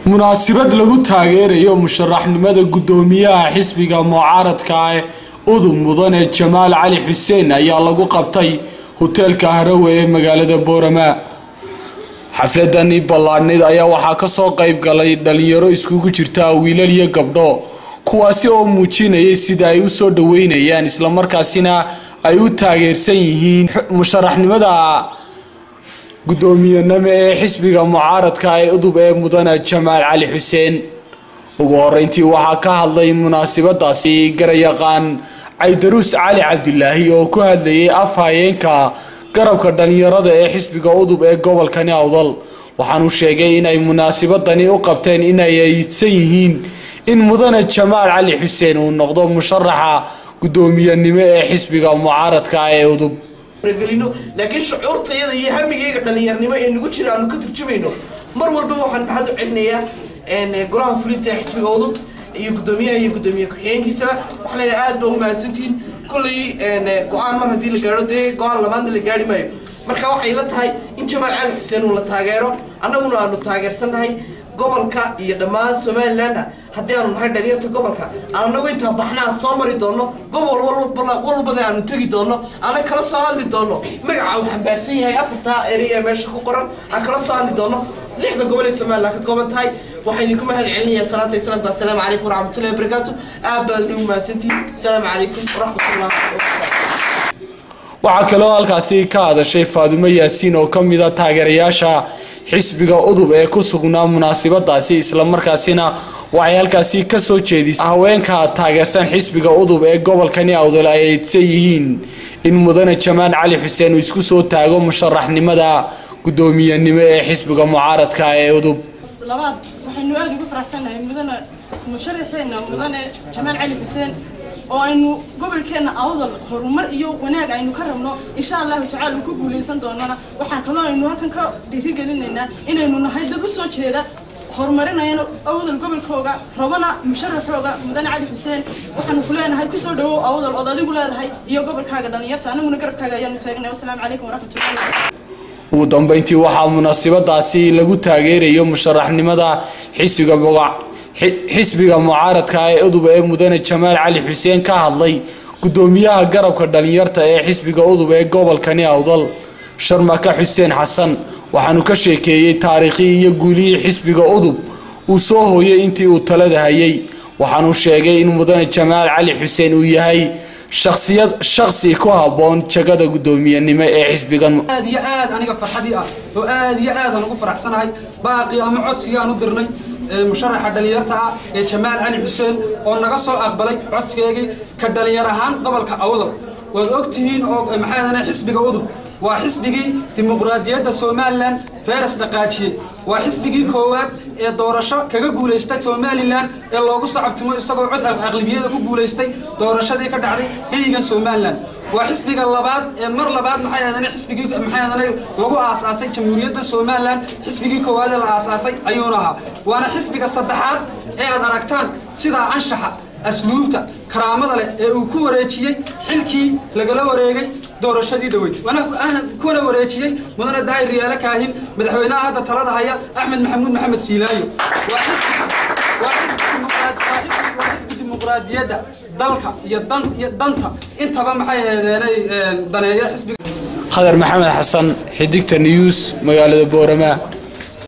munaasabad lagu taageerayo musharaxnimada gudoomiyaha xisbiga mucaaradka ah udub mudane Jamaal Cali Xuseen ayaa lagu qabtay hotelka Harawe ee magaalada Boorama. xafladani ballaadhneed ayaa waxaa ka soo qayb galay dhalinyaro iskugu jirta wiilal iyo gabdho kuwaasi oo muujinayay sida ay u soo dhaweynayaan isla markaasina ay u taageersan yihiin musharaxnimada gudoomiyaha ee xisbiga mucaaradka ah udub ee mudane Jamaal Cali Xuseen. ugu horeyntii waxaa ka hadlay munaasabadaasi garayaqaan Caydaruus Cali Cabdilaahi oo ku hadlayay afhayeenka garabka dhalinyarada ee xisbiga udub ee gobolka Awdal. waxaanu sheegay in ay munaasabadani u qabteen in ay ayidsan yihiin in mudane Jamaal Cali Xuseen uu noqdo musharaxa gudoomiyaha ee xisbiga mucaaradka ah ee udub. laakiin shucuurtayada iyo hamigayga dhalinyarnimo ee nagu jira aanu ka turjumayno mar walba waxaan maxad u celinayaa golaha fulinta xisbiga udub iyo gudoomiye ku-xigeenkiisa waxa la aad baa u mahadsantiin kulli go'aan mar hadii la gaaro go'aan labaad la gaari maayo marka waxay la tahay in Jamaal Cali Xuseen uu la taageero annaguna aanu taageersanahay gobolka iyo dhammaan Somaliland haddii aanu nahay dhalinyarta gobolka anagu inta baxnaa soo mari doono gobol walba aanu tagi doono ana kala soo hadli doono magaca waxaan baarsan yahay afarta area meesha ku qoran aan kala soo hadli doono lixda gobol ee Somaliland ka kooban tahay waxaan idinku mahad celinayaa salaanta islaamka. assalaamu calaykum waraxmatullaahi wabarakaatuh. aabbaadni u mahadsantiin. assalaamu calaykum waraxmatullaahi wabarakaatuh. waxaa kaloo halkaasi ka hadashay Faadumo Yaasiin oo ka mid ah taageerayaasha xisbiga udub ee ku sugnaa munaasabadaasi isla markaasina waxay halkaasi ka soo jeedisay haweenka taageersan xisbiga udub ee gobolka Awdal ay ayidsan yihiin in mudane Jamaal Cali Xuseen uu isku soo taago musharaxnimada gudoomiyaha ee xisbiga mucaaradka ee udub. labaad waxaynu aad ugu faraxsanahay mudane musharaxeena mudane Jamaal Cali Xuseen oo aynu gobolkeena Awdal horumar iyo wanaag aynu ka rabno insha Allah ta'ala ku guuleysan doonana waxa kale oo aynu halkan ka dhiirigelinaynaa inaynu nahay dad u soo jeeda horumarinayna Awdal gobolkooga rabana musharaxooga mudane Cali Xuseen waxaanu ku leenahay ku soo dhawow Awdal oo adigu leedahay iyo gobolkaaga dhalinyarta anaguna garabkaaga ayaanu taagnahay. assalaamu calaykum waraxmatullaahi wabarakaatuh. ugu dambeyntii waxaa munaasabadaasi lagu taageerayo musharaxnimada xisbiga mucaaradka ah ee udub ee mudane Jamaal Cali Xuseen ka hadlay gudoomiyaha garabka dhalinyarta ee xisbiga udub ee gobolka Awdal Sharmaka Xuseen Xasan. waxaanu ka sheekeeyay taariikhdii iyo guulihii xisbiga udub uu soo hooyay intii uu talada hayay. waxaanu sheegay in mudane Jamaal Cali Xuseen uu yahay shakhsi ku haboon jagada gudoomiyaha ee xisbigan. aad iyo aad aniga farxadii ah oo aad iyo aad aan ugu faraxsanahay baaqi ama codsiga aan u dirnay musharaxa dhalinyarta ah ee Jamaal Cali Xuseen oo naga soo aqbalay codsigeega ka dhalinyar ahaan gobolka Awdal. waad ogtihiin oo maxay xisbiga udub waa xisbigii dimuqraadiyadda Somaliland feeras dhaqaajiyay waa xisbigii koowaad ee doorasho kaga guuleystay Somaliland ee loogu sacabtimo isagoo cod aqlabiyada ku guuleystay doorashadii ka dhacday geeyigan Somaliland. waa xisbiga labaad ee mar labaad xisbigii lagu aasaasay jamhuuriyadda Somaliland xisbigii koowaad ee la aasaasay ayuuna ahaa. waana xisbiga saddexaad ee aad aragtaan sida anshaxa asluubta karaamada leh ee uu ku wareejiyay xilkii lagala wareegay doorashadii dhaweyd waana kuna wareejiyay mudane Daahir Riyaale Kaahin madaxweynaha hadda talada haya Axmed Maxamuud Maxamed Siilaayo. waa xisbi dimuqraadiyadda dalka iyo danta intaba maxay ahaydeen daneeyo xisbiga. Khadar Maxamed Xasan Xidigta News magaalada Boorama.